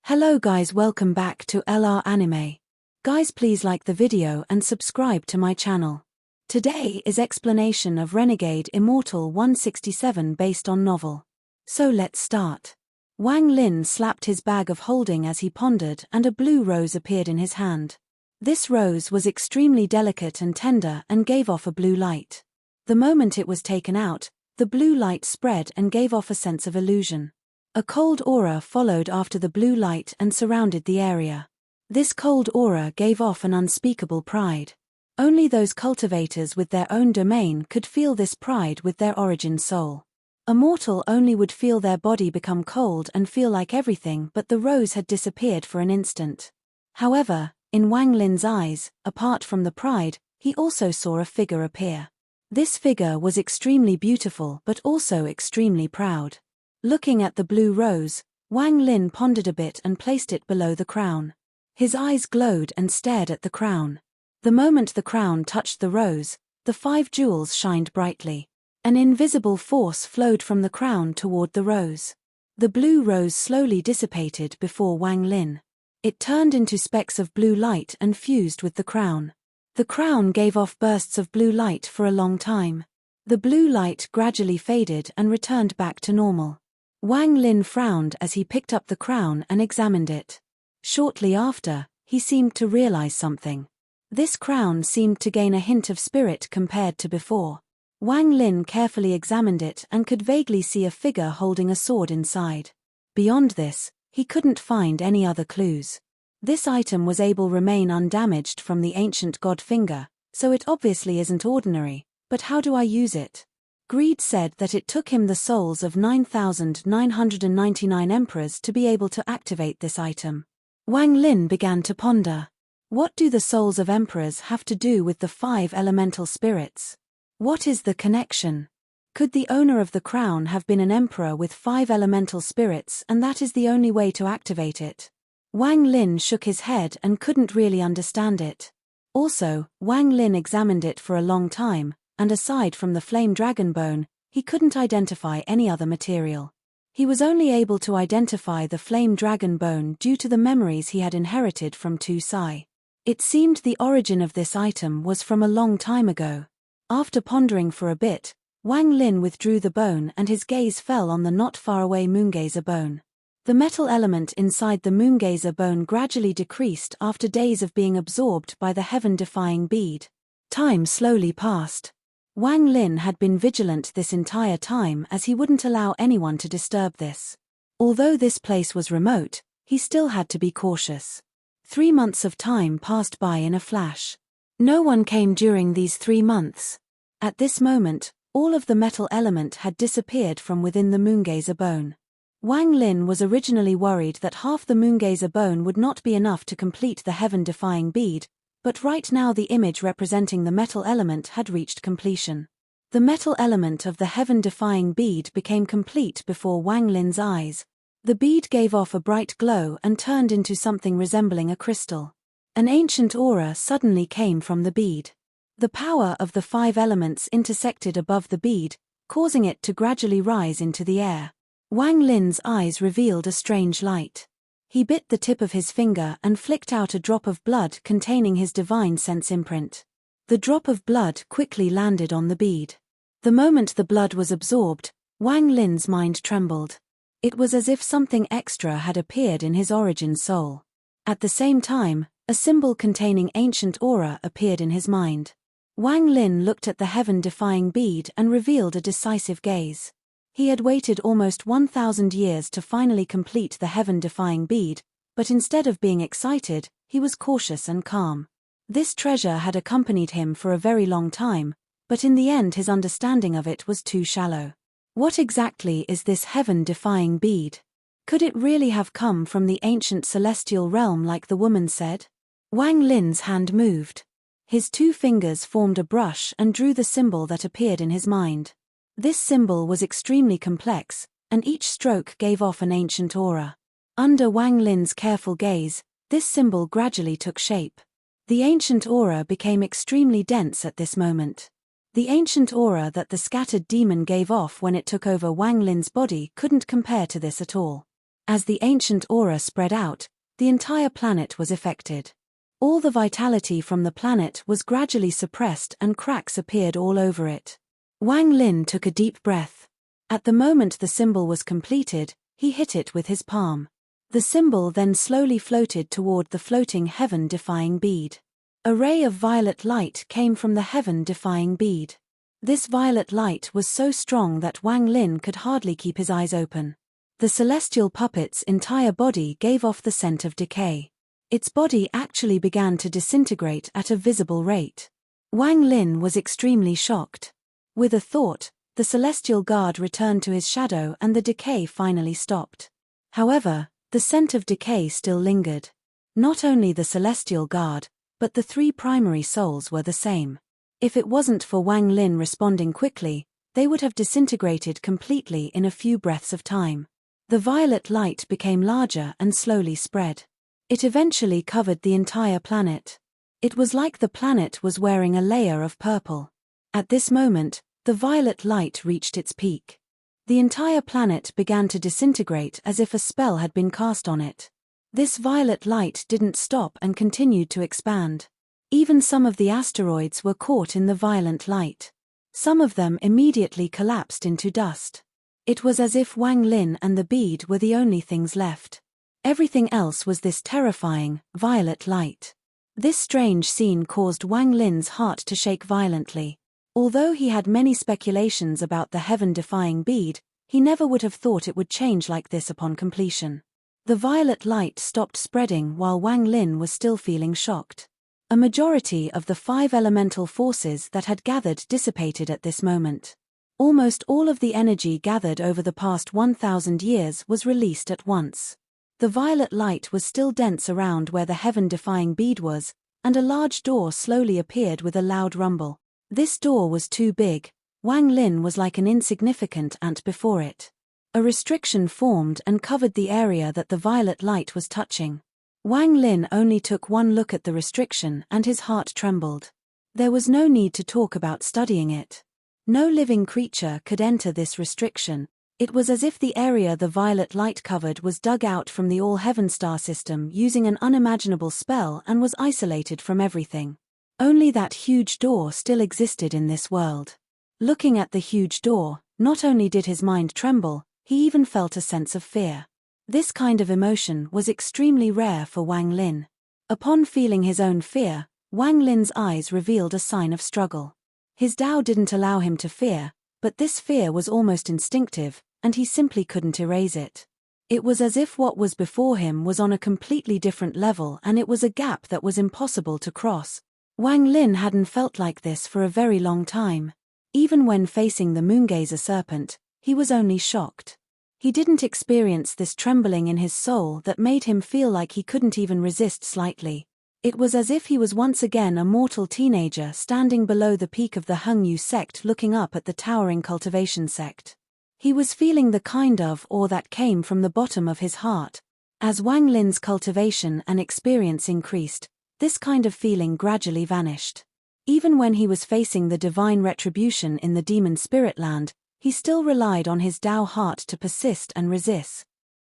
Hello guys, welcome back to LR Anime. Guys, please like the video and subscribe to my channel. Today is explanation of Renegade Immortal 167 based on novel. So let's start. Wang Lin slapped his bag of holding as he pondered, and a blue rose appeared in his hand. This rose was extremely delicate and tender and gave off a blue light. The moment it was taken out, the blue light spread and gave off a sense of illusion. A cold aura followed after the blue light and surrounded the area. This cold aura gave off an unspeakable pride. Only those cultivators with their own domain could feel this pride with their origin soul. A mortal only would feel their body become cold and feel like everything but the rose had disappeared for an instant. However, in Wang Lin's eyes, apart from the pride, he also saw a figure appear. This figure was extremely beautiful but also extremely proud. Looking at the blue rose, Wang Lin pondered a bit and placed it below the crown. His eyes glowed and stared at the crown. The moment the crown touched the rose, the 5 jewels shined brightly. An invisible force flowed from the crown toward the rose. The blue rose slowly dissipated before Wang Lin. It turned into specks of blue light and fused with the crown. The crown gave off bursts of blue light for a long time. The blue light gradually faded and returned back to normal. Wang Lin frowned as he picked up the crown and examined it. Shortly after, he seemed to realize something. This crown seemed to gain a hint of spirit compared to before. Wang Lin carefully examined it and could vaguely see a figure holding a sword inside. Beyond this, he couldn't find any other clues. This item was able to remain undamaged from the ancient god finger, so it obviously isn't ordinary. But how do I use it? Greed said that it took him the souls of 9,999 emperors to be able to activate this item. Wang Lin began to ponder. What do the souls of emperors have to do with the 5 elemental spirits? What is the connection? Could the owner of the crown have been an emperor with 5 elemental spirits and that is the only way to activate it? Wang Lin shook his head and couldn't really understand it. Also, Wang Lin examined it for a long time, and aside from the flame dragon bone, he couldn't identify any other material. He was only able to identify the flame dragon bone due to the memories he had inherited from Tu Sai. It seemed the origin of this item was from a long time ago. After pondering for a bit, Wang Lin withdrew the bone and his gaze fell on the not far away moongazer bone. The metal element inside the moongazer bone gradually decreased after days of being absorbed by the heaven-defying bead. Time slowly passed. Wang Lin had been vigilant this entire time as he wouldn't allow anyone to disturb this. Although this place was remote, he still had to be cautious. 3 months of time passed by in a flash. No one came during these 3 months. At this moment, all of the metal element had disappeared from within the moongazer bone. Wang Lin was originally worried that half the moongazer bone would not be enough to complete the heaven-defying bead, but right now the image representing the metal element had reached completion. The metal element of the heaven-defying bead became complete before Wang Lin's eyes. The bead gave off a bright glow and turned into something resembling a crystal. An ancient aura suddenly came from the bead. The power of the 5 elements intersected above the bead, causing it to gradually rise into the air. Wang Lin's eyes revealed a strange light. He bit the tip of his finger and flicked out a drop of blood containing his divine sense imprint. The drop of blood quickly landed on the bead. The moment the blood was absorbed, Wang Lin's mind trembled. It was as if something extra had appeared in his origin soul. At the same time, a symbol containing ancient aura appeared in his mind. Wang Lin looked at the heaven-defying bead and revealed a decisive gaze. He had waited almost 1,000 years to finally complete the heaven-defying bead, but instead of being excited, he was cautious and calm. This treasure had accompanied him for a very long time, but in the end his understanding of it was too shallow. What exactly is this heaven-defying bead? Could it really have come from the ancient celestial realm like the woman said? Wang Lin's hand moved. His 2 fingers formed a brush and drew the symbol that appeared in his mind. This symbol was extremely complex, and each stroke gave off an ancient aura. Under Wang Lin's careful gaze, this symbol gradually took shape. The ancient aura became extremely dense at this moment. The ancient aura that the scattered demon gave off when it took over Wang Lin's body couldn't compare to this at all. As the ancient aura spread out, the entire planet was affected. All the vitality from the planet was gradually suppressed and cracks appeared all over it. Wang Lin took a deep breath. At the moment the symbol was completed, he hit it with his palm. The symbol then slowly floated toward the floating heaven-defying bead. A ray of violet light came from the heaven-defying bead. This violet light was so strong that Wang Lin could hardly keep his eyes open. The celestial puppet's entire body gave off the scent of decay. Its body actually began to disintegrate at a visible rate. Wang Lin was extremely shocked. With a thought, the celestial guard returned to his shadow and the decay finally stopped. However, the scent of decay still lingered. Not only the celestial guard, but the three primary souls were the same. If it wasn't for Wang Lin responding quickly, they would have disintegrated completely in a few breaths of time. The violet light became larger and slowly spread. It eventually covered the entire planet. It was like the planet was wearing a layer of purple. At this moment, the violet light reached its peak. The entire planet began to disintegrate as if a spell had been cast on it. This violet light didn't stop and continued to expand. Even some of the asteroids were caught in the violent light. Some of them immediately collapsed into dust. It was as if Wang Lin and the bead were the only things left. Everything else was this terrifying, violet light. This strange scene caused Wang Lin's heart to shake violently. Although he had many speculations about the heaven-defying bead, he never would have thought it would change like this upon completion. The violet light stopped spreading while Wang Lin was still feeling shocked. A majority of the 5 elemental forces that had gathered dissipated at this moment. Almost all of the energy gathered over the past 1,000 years was released at once. The violet light was still dense around where the heaven-defying bead was, and a large door slowly appeared with a loud rumble. This door was too big. Wang Lin was like an insignificant ant before it. A restriction formed and covered the area that the violet light was touching. Wang Lin only took one look at the restriction and his heart trembled. There was no need to talk about studying it. No living creature could enter this restriction. It was as if the area the violet light covered was dug out from the all-heaven star system using an unimaginable spell and was isolated from everything. Only that huge door still existed in this world. Looking at the huge door, not only did his mind tremble, he even felt a sense of fear. This kind of emotion was extremely rare for Wang Lin. Upon feeling his own fear, Wang Lin's eyes revealed a sign of struggle. His Tao didn't allow him to fear, but this fear was almost instinctive, and he simply couldn't erase it. It was as if what was before him was on a completely different level and it was a gap that was impossible to cross. Wang Lin hadn't felt like this for a very long time. Even when facing the Moongazer serpent, he was only shocked. He didn't experience this trembling in his soul that made him feel like he couldn't even resist slightly. It was as if he was once again a mortal teenager standing below the peak of the Hengyu sect looking up at the towering cultivation sect. He was feeling the kind of awe that came from the bottom of his heart. As Wang Lin's cultivation and experience increased, this kind of feeling gradually vanished. Even when he was facing the divine retribution in the demon spirit land, he still relied on his Tao heart to persist and resist.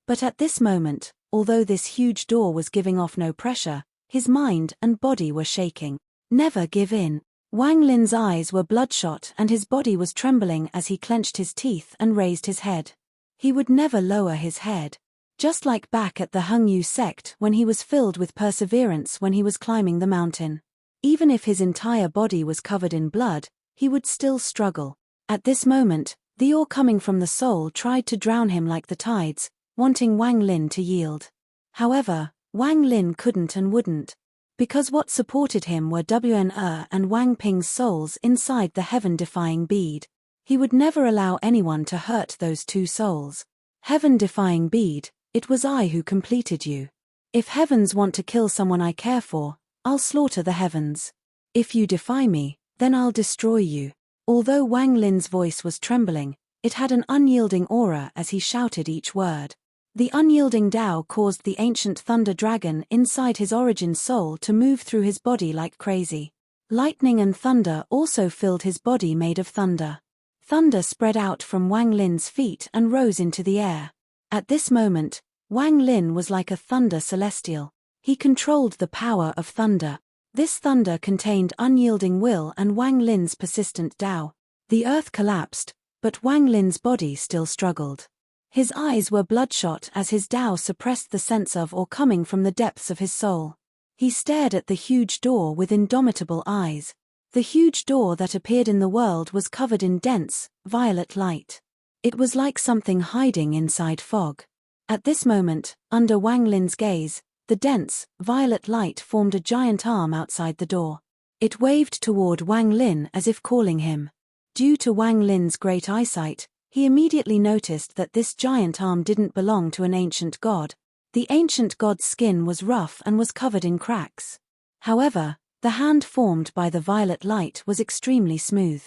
But at this moment, although this huge door was giving off no pressure, his mind and body were shaking. Never give in. Wang Lin's eyes were bloodshot and his body was trembling as he clenched his teeth and raised his head. He would never lower his head. Just like back at the Hengyu sect when he was filled with perseverance when he was climbing the mountain. Even if his entire body was covered in blood, he would still struggle. At this moment, the awe coming from the soul tried to drown him like the tides, wanting Wang Lin to yield. However, Wang Lin couldn't and wouldn't. Because what supported him were Wen and Wang Ping's souls inside the heaven-defying bead. He would never allow anyone to hurt those two souls. Heaven-defying bead, it was I who completed you. If heavens want to kill someone I care for, I'll slaughter the heavens. If you defy me, then I'll destroy you. Although Wang Lin's voice was trembling, it had an unyielding aura as he shouted each word. The unyielding Tao caused the ancient thunder dragon inside his origin soul to move through his body like crazy. Lightning and thunder also filled his body made of thunder. Thunder spread out from Wang Lin's feet and rose into the air. At this moment, Wang Lin was like a thunder celestial. He controlled the power of thunder. This thunder contained unyielding will and Wang Lin's persistent Tao. The earth collapsed, but Wang Lin's body still struggled. His eyes were bloodshot as his Tao suppressed the sense of or coming from the depths of his soul. He stared at the huge door with indomitable eyes. The huge door that appeared in the world was covered in dense, violet light. It was like something hiding inside fog. At this moment, under Wang Lin's gaze, the dense, violet light formed a giant arm outside the door. It waved toward Wang Lin as if calling him. Due to Wang Lin's great eyesight, he immediately noticed that this giant arm didn't belong to an ancient god. The ancient god's skin was rough and was covered in cracks. However, the hand formed by the violet light was extremely smooth.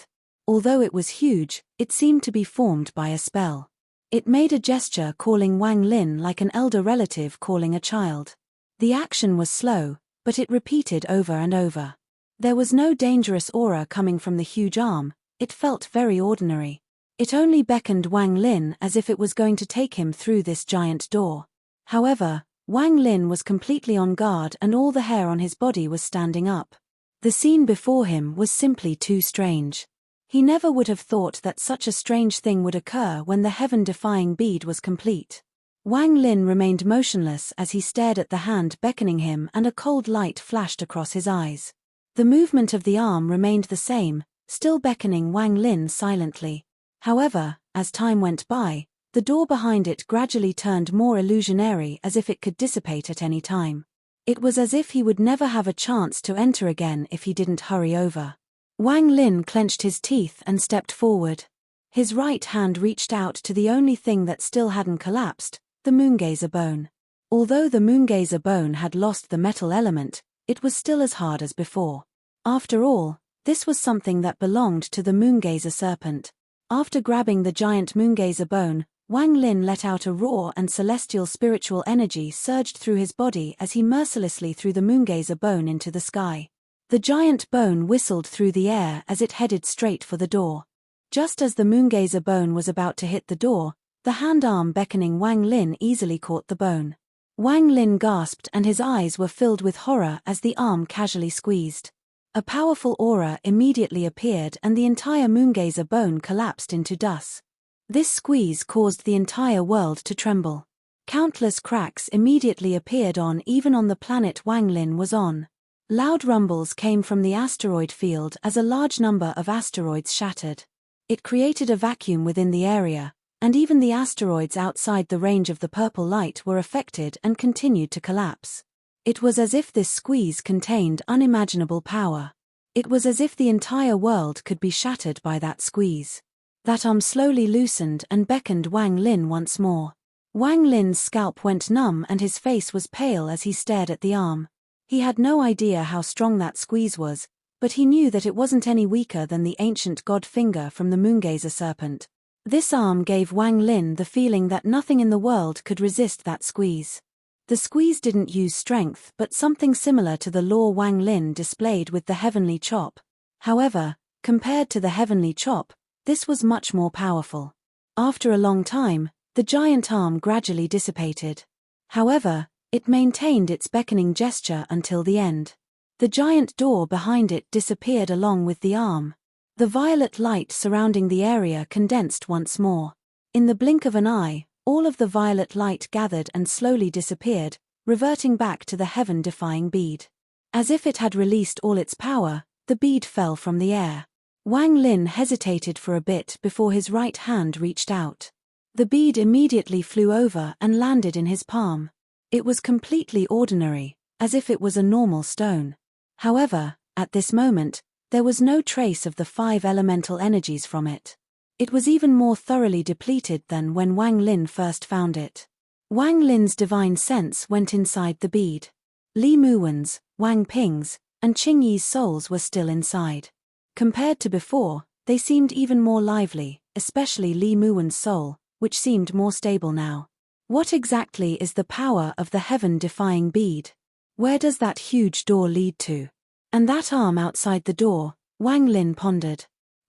Although it was huge, it seemed to be formed by a spell. It made a gesture calling Wang Lin like an elder relative calling a child. The action was slow, but it repeated over and over. There was no dangerous aura coming from the huge arm, it felt very ordinary. It only beckoned Wang Lin as if it was going to take him through this giant door. However, Wang Lin was completely on guard and all the hair on his body was standing up. The scene before him was simply too strange. He never would have thought that such a strange thing would occur when the heaven-defying bead was complete. Wang Lin remained motionless as he stared at the hand beckoning him and a cold light flashed across his eyes. The movement of the arm remained the same, still beckoning Wang Lin silently. However, as time went by, the door behind it gradually turned more illusionary as if it could dissipate at any time. It was as if he would never have a chance to enter again if he didn't hurry over. Wang Lin clenched his teeth and stepped forward. His right hand reached out to the only thing that still hadn't collapsed, the moongazer bone. Although the moongazer bone had lost the metal element, it was still as hard as before. After all, this was something that belonged to the moongazer serpent. After grabbing the giant moongazer bone, Wang Lin let out a roar and celestial spiritual energy surged through his body as he mercilessly threw the moongazer bone into the sky. The giant bone whistled through the air as it headed straight for the door. Just as the moongazer bone was about to hit the door, the hand-arm beckoning Wang Lin easily caught the bone. Wang Lin gasped and his eyes were filled with horror as the arm casually squeezed. A powerful aura immediately appeared and the entire moongazer bone collapsed into dust. This squeeze caused the entire world to tremble. Countless cracks immediately appeared even on the planet Wang Lin was on. Loud rumbles came from the asteroid field as a large number of asteroids shattered. It created a vacuum within the area, and even the asteroids outside the range of the purple light were affected and continued to collapse. It was as if this squeeze contained unimaginable power. It was as if the entire world could be shattered by that squeeze. That arm slowly loosened and beckoned Wang Lin once more. Wang Lin's scalp went numb and his face was pale as he stared at the arm. He had no idea how strong that squeeze was, but he knew that it wasn't any weaker than the ancient god finger from the moongazer serpent. This arm gave Wang Lin the feeling that nothing in the world could resist that squeeze. The squeeze didn't use strength but something similar to the law Wang Lin displayed with the heavenly chop. However, compared to the heavenly chop, this was much more powerful. After a long time, the giant arm gradually dissipated. However, it maintained its beckoning gesture until the end. The giant door behind it disappeared along with the arm. The violet light surrounding the area condensed once more. In the blink of an eye, all of the violet light gathered and slowly disappeared, reverting back to the heaven-defying bead. As if it had released all its power, the bead fell from the air. Wang Lin hesitated for a bit before his right hand reached out. The bead immediately flew over and landed in his palm. It was completely ordinary, as if it was a normal stone. However, at this moment, there was no trace of the 5 elemental energies from it. It was even more thoroughly depleted than when Wang Lin first found it. Wang Lin's divine sense went inside the bead. Li Muwen's, Wang Ping's, and Qingyi's souls were still inside. Compared to before, they seemed even more lively, especially Li Muwen's soul, which seemed more stable now. What exactly is the power of the heaven-defying bead? Where does that huge door lead to? And that arm outside the door, Wang Lin pondered.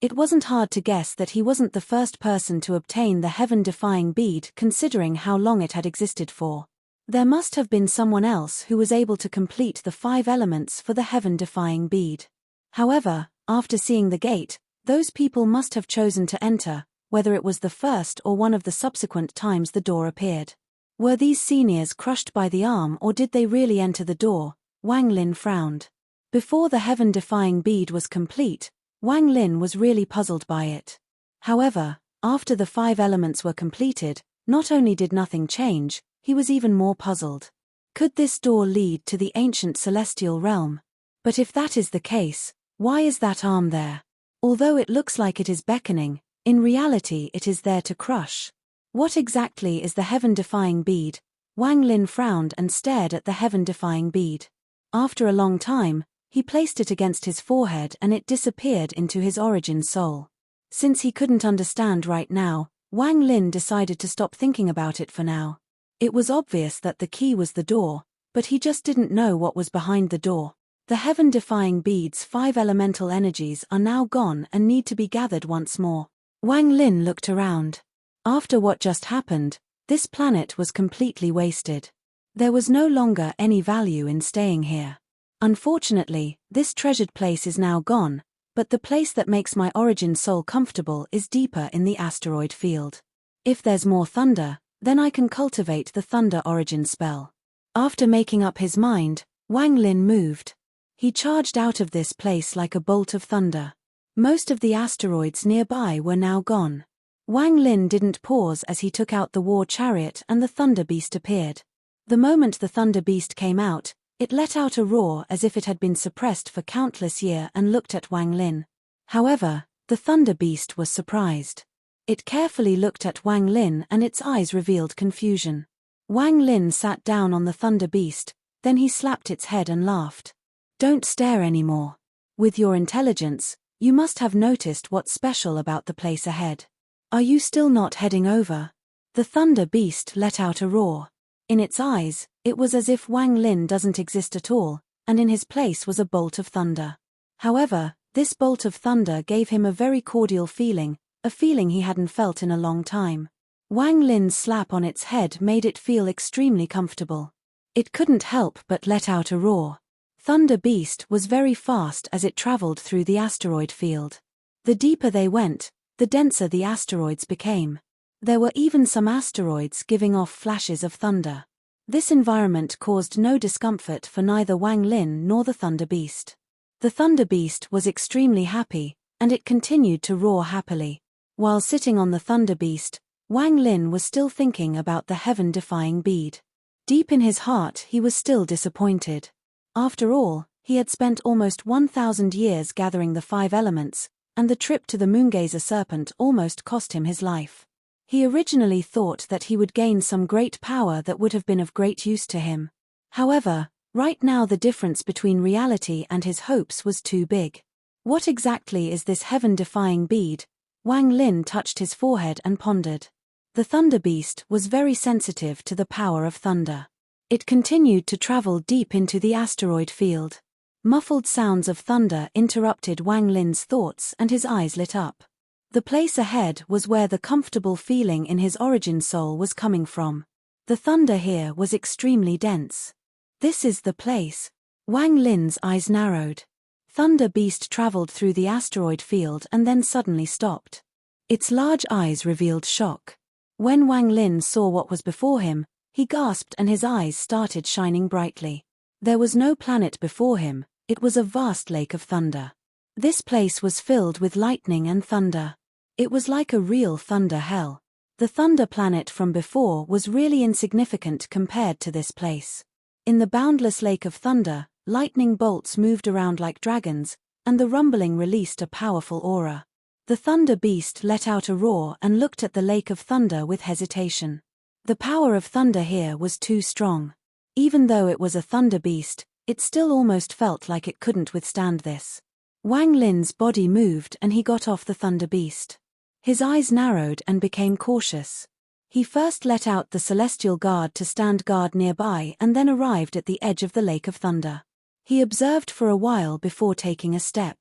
It wasn't hard to guess that he wasn't the first person to obtain the heaven-defying bead considering how long it had existed for. There must have been someone else who was able to complete the 5 elements for the heaven-defying bead. However, after seeing the gate, those people must have chosen to enter, whether it was the first or one of the subsequent times the door appeared. Were these seniors crushed by the arm or did they really enter the door? Wang Lin frowned. Before the heaven-defying bead was complete, Wang Lin was really puzzled by it. However, after the 5 elements were completed, not only did nothing change, he was even more puzzled. Could this door lead to the ancient celestial realm? But if that is the case, why is that arm there? Although it looks like it is beckoning, in reality it is there to crush. What exactly is the heaven-defying bead? Wang Lin frowned and stared at the heaven-defying bead. After a long time, he placed it against his forehead and it disappeared into his origin soul. Since he couldn't understand right now, Wang Lin decided to stop thinking about it for now. It was obvious that the key was the door, but he just didn't know what was behind the door. The heaven-defying bead's 5 elemental energies are now gone and need to be gathered once more. Wang Lin looked around. After what just happened, this planet was completely wasted. There was no longer any value in staying here. Unfortunately, this treasured place is now gone, but the place that makes my origin soul comfortable is deeper in the asteroid field. If there's more thunder, then I can cultivate the thunder origin spell. After making up his mind, Wang Lin moved. He charged out of this place like a bolt of thunder. Most of the asteroids nearby were now gone. Wang Lin didn't pause as he took out the war chariot and the thunder beast appeared. The moment the thunder beast came out, it let out a roar as if it had been suppressed for countless years and looked at Wang Lin. However, the thunder beast was surprised. It carefully looked at Wang Lin and its eyes revealed confusion. Wang Lin sat down on the thunder beast, then he slapped its head and laughed. Don't stare anymore. With your intelligence, you must have noticed what's special about the place ahead. Are you still not heading over? The thunder beast let out a roar. In its eyes, it was as if Wang Lin doesn't exist at all, and in his place was a bolt of thunder. However, this bolt of thunder gave him a very cordial feeling, a feeling he hadn't felt in a long time. Wang Lin's slap on its head made it feel extremely comfortable. It couldn't help but let out a roar. Thunder Beast was very fast as it traveled through the asteroid field. The deeper they went, the denser the asteroids became. There were even some asteroids giving off flashes of thunder. This environment caused no discomfort for neither Wang Lin nor the Thunder Beast. The Thunder Beast was extremely happy, and it continued to roar happily. While sitting on the Thunder Beast, Wang Lin was still thinking about the heaven-defying bead. Deep in his heart he was still disappointed. After all, he had spent almost 1,000 years gathering the 5 elements, and the trip to the Moongazer Serpent almost cost him his life. He originally thought that he would gain some great power that would have been of great use to him. However, right now the difference between reality and his hopes was too big. What exactly is this heaven-defying bead? Wang Lin touched his forehead and pondered. The Thunder Beast was very sensitive to the power of thunder. It continued to travel deep into the asteroid field. Muffled sounds of thunder interrupted Wang Lin's thoughts and his eyes lit up. The place ahead was where the comfortable feeling in his origin soul was coming from. The thunder here was extremely dense. This is the place. Wang Lin's eyes narrowed. Thunder Beast traveled through the asteroid field and then suddenly stopped. Its large eyes revealed shock. When Wang Lin saw what was before him, he gasped and his eyes started shining brightly. There was no planet before him, it was a vast lake of thunder. This place was filled with lightning and thunder. It was like a real thunder hell. The thunder planet from before was really insignificant compared to this place. In the boundless lake of thunder, lightning bolts moved around like dragons, and the rumbling released a powerful aura. The Thunder Beast let out a roar and looked at the lake of thunder with hesitation. The power of thunder here was too strong. Even though it was a thunder beast, it still almost felt like it couldn't withstand this. Wang Lin's body moved and he got off the thunder beast. His eyes narrowed and became cautious. He first let out the celestial guard to stand guard nearby and then arrived at the edge of the lake of thunder. He observed for a while before taking a step.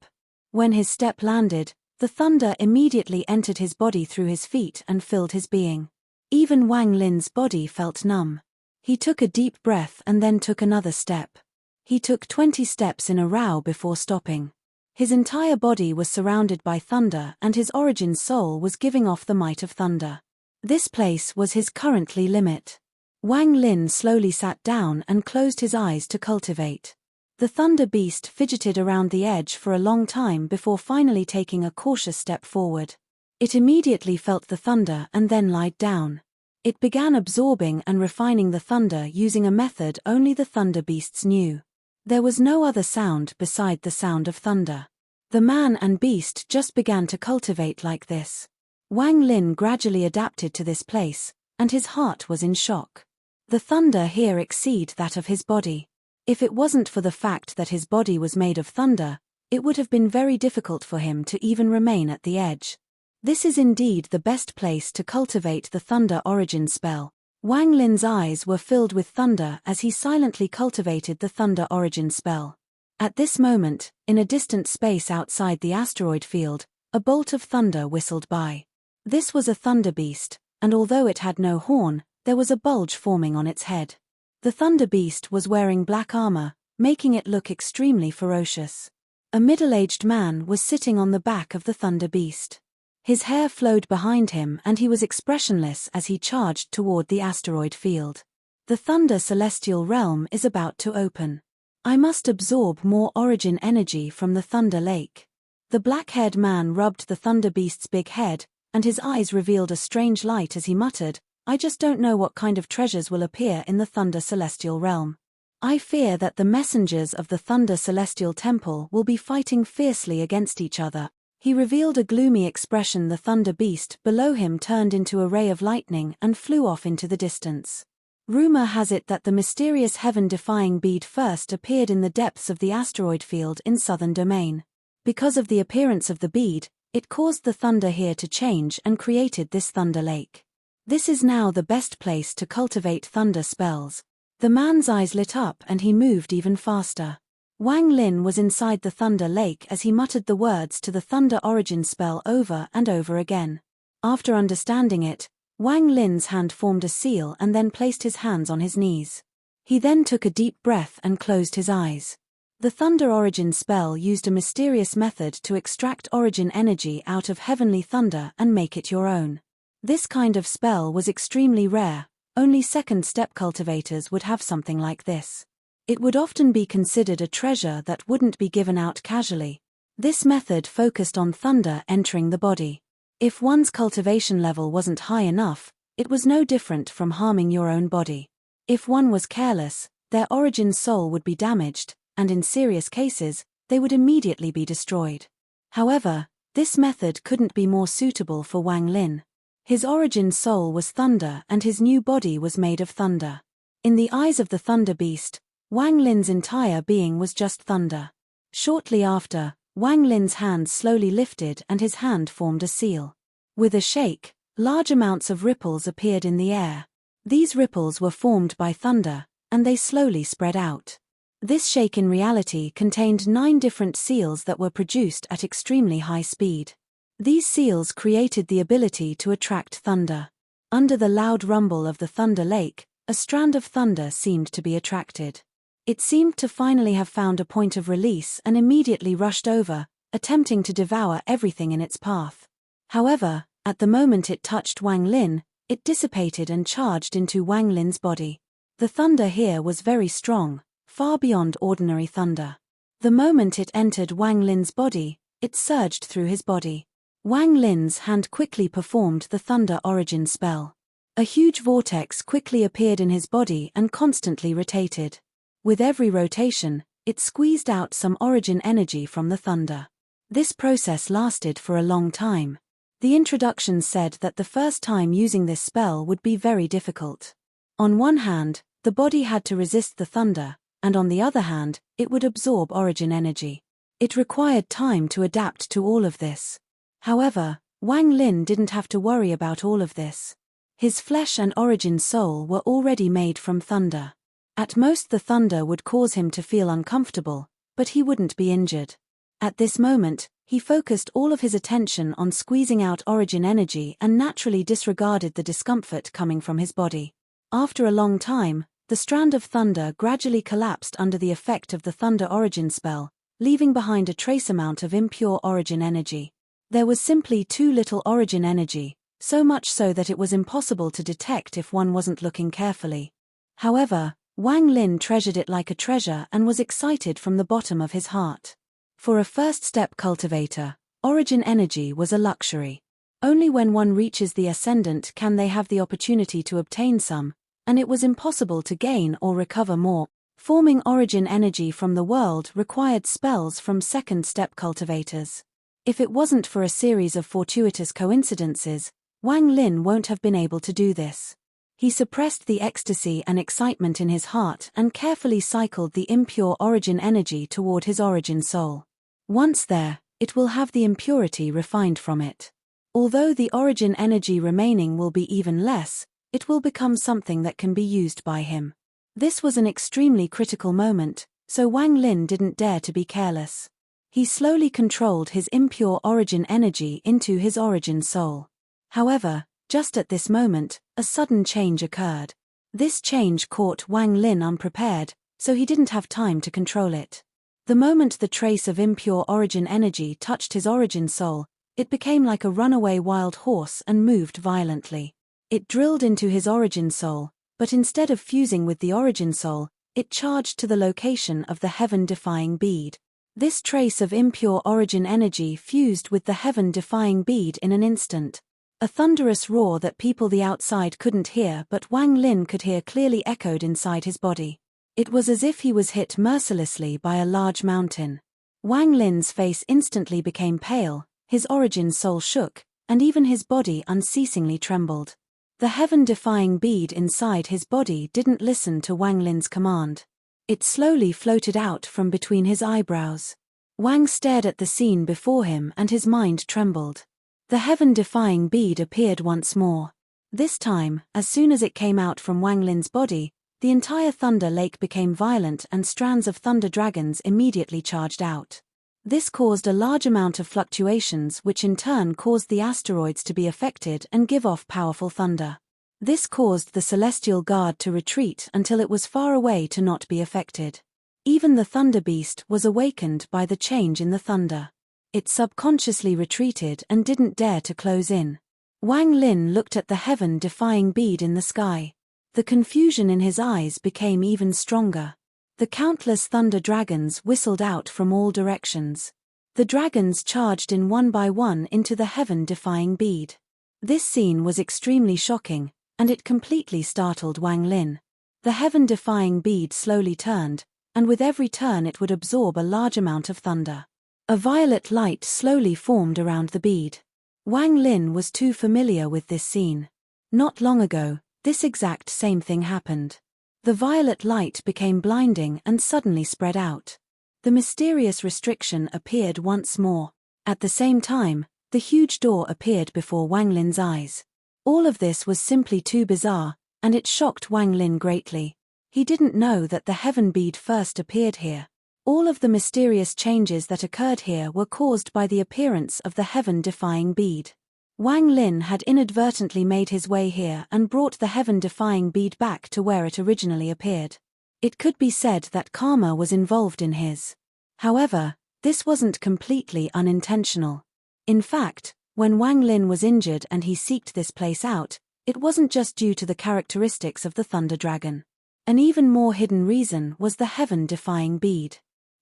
When his step landed, The thunder immediately entered his body through his feet and filled his being. Even Wang Lin's body felt numb. He took a deep breath and then took another step. He took 20 steps in a row before stopping. His entire body was surrounded by thunder and his origin soul was giving off the might of thunder. This place was his currently limit. Wang Lin slowly sat down and closed his eyes to cultivate. The thunder beast fidgeted around the edge for a long time before finally taking a cautious step forward. It immediately felt the thunder and then lied down. It began absorbing and refining the thunder using a method only the thunder beasts knew. There was no other sound beside the sound of thunder. The man and beast just began to cultivate like this. Wang Lin gradually adapted to this place, and his heart was in shock. The thunder here exceeded that of his body. If it wasn't for the fact that his body was made of thunder, it would have been very difficult for him to even remain at the edge. This is indeed the best place to cultivate the thunder origin spell. Wang Lin's eyes were filled with thunder as he silently cultivated the thunder origin spell. At this moment, in a distant space outside the asteroid field, a bolt of thunder whistled by. This was a thunder beast, and although it had no horn, there was a bulge forming on its head. The thunder beast was wearing black armor, making it look extremely ferocious. A middle-aged man was sitting on the back of the thunder beast. His hair flowed behind him and he was expressionless as he charged toward the asteroid field. The thunder celestial realm is about to open. I must absorb more origin energy from the thunder lake. The black-haired man rubbed the thunder beast's big head, and his eyes revealed a strange light as he muttered, I just don't know what kind of treasures will appear in the thunder celestial realm. I fear that the messengers of the thunder celestial temple will be fighting fiercely against each other. He revealed a gloomy expression. The thunder beast below him turned into a ray of lightning and flew off into the distance. Rumor has it that the mysterious heaven-defying bead first appeared in the depths of the asteroid field in southern domain. Because of the appearance of the bead, it caused the thunder here to change and created this thunder lake. This is now the best place to cultivate thunder spells. The man's eyes lit up and he moved even faster. Wang Lin was inside the thunder lake as he muttered the words to the thunder origin spell over and over again. After understanding it, Wang Lin's hand formed a seal and then placed his hands on his knees. He then took a deep breath and closed his eyes. The thunder origin spell used a mysterious method to extract origin energy out of heavenly thunder and make it your own. This kind of spell was extremely rare, only second-step cultivators would have something like this. It would often be considered a treasure that wouldn't be given out casually. This method focused on thunder entering the body. If one's cultivation level wasn't high enough, it was no different from harming your own body. If one was careless, their origin soul would be damaged, and in serious cases, they would immediately be destroyed. However, this method couldn't be more suitable for Wang Lin. His origin soul was thunder and his new body was made of thunder. In the eyes of the thunder beast, Wang Lin's entire being was just thunder. Shortly after, Wang Lin's hand slowly lifted and his hand formed a seal. With a shake, large amounts of ripples appeared in the air. These ripples were formed by thunder, and they slowly spread out. This shake in reality contained 9 different seals that were produced at extremely high speed. These seals created the ability to attract thunder. Under the loud rumble of the thunder lake, a strand of thunder seemed to be attracted. It seemed to finally have found a point of release and immediately rushed over, attempting to devour everything in its path. However, at the moment it touched Wang Lin, it dissipated and charged into Wang Lin's body. The thunder here was very strong, far beyond ordinary thunder. The moment it entered Wang Lin's body, it surged through his body. Wang Lin's hand quickly performed the thunder origin spell. A huge vortex quickly appeared in his body and constantly rotated. With every rotation, it squeezed out some origin energy from the thunder. This process lasted for a long time. The introduction said that the first time using this spell would be very difficult. On one hand, the body had to resist the thunder, and on the other hand, it would absorb origin energy. It required time to adapt to all of this. However, Wang Lin didn't have to worry about all of this. His flesh and origin soul were already made from thunder. At most the thunder would cause him to feel uncomfortable, but he wouldn't be injured. At this moment, He focused all of his attention on squeezing out origin energy and naturally disregarded the discomfort coming from his body. After a long time, the strand of thunder gradually collapsed under the effect of the thunder origin spell, leaving behind a trace amount of impure origin energy. There was simply too little origin energy, so much so that it was impossible to detect if one wasn't looking carefully. However, Wang Lin treasured it like a treasure and was excited from the bottom of his heart. For a first-step cultivator, origin energy was a luxury. Only when one reaches the ascendant can they have the opportunity to obtain some, and it was impossible to gain or recover more. Forming origin energy from the world required spells from second-step cultivators. If it wasn't for a series of fortuitous coincidences, Wang Lin won't have been able to do this. He suppressed the ecstasy and excitement in his heart and carefully cycled the impure origin energy toward his origin soul. Once there, it will have the impurity refined from it. Although the origin energy remaining will be even less, it will become something that can be used by him. This was an extremely critical moment, so Wang Lin didn't dare to be careless. He slowly controlled his impure origin energy into his origin soul. However, just at this moment, a sudden change occurred. This change caught Wang Lin unprepared, so he didn't have time to control it. The moment the trace of impure origin energy touched his origin soul, it became like a runaway wild horse and moved violently. It drilled into his origin soul, but instead of fusing with the origin soul, it charged to the location of the heaven-defying bead. This trace of impure origin energy fused with the heaven-defying bead in an instant. A thunderous roar that people the outside couldn't hear but Wang Lin could hear clearly echoed inside his body. It was as if he was hit mercilessly by a large mountain. Wang Lin's face instantly became pale, his origin soul shook, and even his body unceasingly trembled. The heaven-defying bead inside his body didn't listen to Wang Lin's command. It slowly floated out from between his eyebrows. Wang stared at the scene before him and his mind trembled. The heaven-defying bead appeared once more. This time, as soon as it came out from Wang Lin's body, the entire thunder lake became violent and strands of thunder dragons immediately charged out. This caused a large amount of fluctuations which in turn caused the asteroids to be affected and give off powerful thunder. This caused the celestial guard to retreat until it was far away to not be affected. Even the thunder beast was awakened by the change in the thunder. It subconsciously retreated and didn't dare to close in. Wang Lin looked at the heaven-defying bead in the sky. The confusion in his eyes became even stronger. The countless thunder dragons whistled out from all directions. The dragons charged in one by one into the heaven-defying bead. This scene was extremely shocking, and it completely startled Wang Lin. The heaven-defying bead slowly turned, and with every turn it would absorb a large amount of thunder. A violet light slowly formed around the bead. Wang Lin was too familiar with this scene. Not long ago, this exact same thing happened. The violet light became blinding and suddenly spread out. The mysterious restriction appeared once more. At the same time, the huge door appeared before Wang Lin's eyes. All of this was simply too bizarre, and it shocked Wang Lin greatly. He didn't know that the heaven bead first appeared here. All of the mysterious changes that occurred here were caused by the appearance of the heaven-defying bead. Wang Lin had inadvertently made his way here and brought the heaven-defying bead back to where it originally appeared. It could be said that karma was involved in his. However, this wasn't completely unintentional. In fact, when Wang Lin was injured and he seeked this place out, it wasn't just due to the characteristics of the Thunder Dragon. An even more hidden reason was the heaven-defying bead.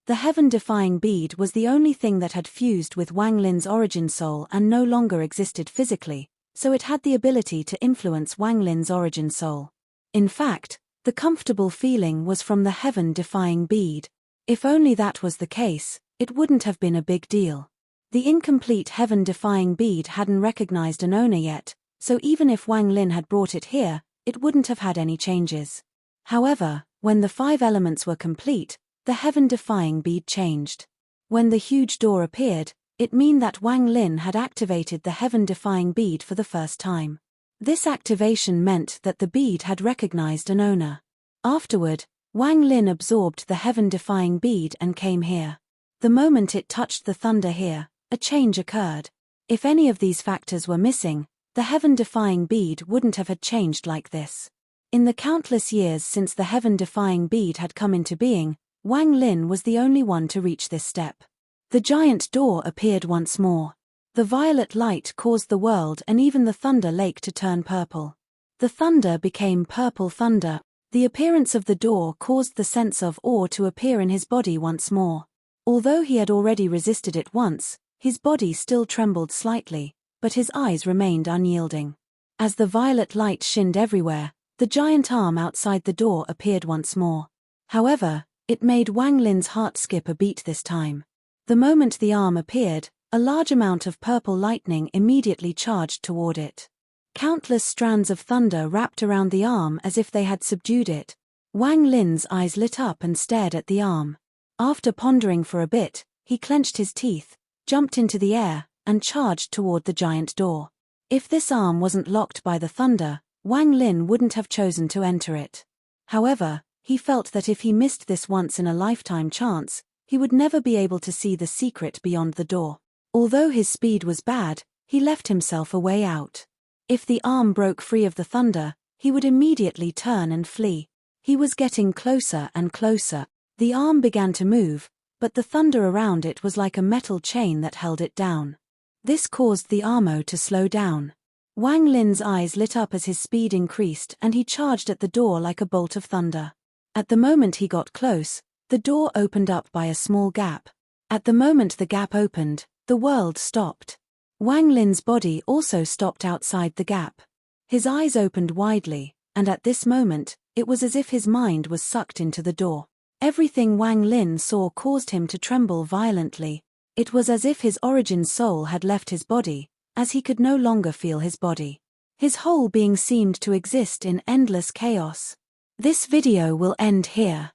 The heaven-defying bead was the only thing that had fused with Wang Lin's origin soul and no longer existed physically, so it had the ability to influence Wang Lin's origin soul. In fact, the comfortable feeling was from the heaven-defying bead. If only that was the case, it wouldn't have been a big deal. The incomplete heaven-defying bead hadn't recognized an owner yet, so even if Wang Lin had brought it here, it wouldn't have had any changes. However, when the 5 elements were complete, the heaven-defying bead changed. When the huge door appeared, it meant that Wang Lin had activated the heaven-defying bead for the first time. This activation meant that the bead had recognized an owner. Afterward, Wang Lin absorbed the heaven-defying bead and came here. The moment it touched the thunder here, a change occurred. If any of these factors were missing, the heaven-defying bead wouldn't have had changed like this. In the countless years since the heaven-defying bead had come into being, Wang Lin was the only one to reach this step. The giant door appeared once more. The violet light caused the world and even the Thunder Lake to turn purple. The thunder became purple thunder. The appearance of the door caused the sense of awe to appear in his body once more. Although he had already resisted it once, his body still trembled slightly, but his eyes remained unyielding. As the violet light shinned everywhere, the giant arm outside the door appeared once more. However, it made Wang Lin's heart skip a beat this time. The moment the arm appeared, a large amount of purple lightning immediately charged toward it. Countless strands of thunder wrapped around the arm as if they had subdued it. Wang Lin's eyes lit up and stared at the arm. After pondering for a bit, he clenched his teeth, jumped into the air, and charged toward the giant door. If this arm wasn't locked by the thunder, Wang Lin wouldn't have chosen to enter it. However, he felt that if he missed this once-in-a-lifetime chance, he would never be able to see the secret beyond the door. Although his speed was bad, he left himself a way out. If the arm broke free of the thunder, he would immediately turn and flee. He was getting closer and closer. The arm began to move, but the thunder around it was like a metal chain that held it down. This caused the armo to slow down. Wang Lin's eyes lit up as his speed increased and he charged at the door like a bolt of thunder. At the moment he got close, the door opened up by a small gap. At the moment the gap opened, the world stopped. Wang Lin's body also stopped outside the gap. His eyes opened widely, and at this moment, it was as if his mind was sucked into the door. Everything Wang Lin saw caused him to tremble violently. It was as if his origin soul had left his body, as he could no longer feel his body. His whole being seemed to exist in endless chaos. This video will end here.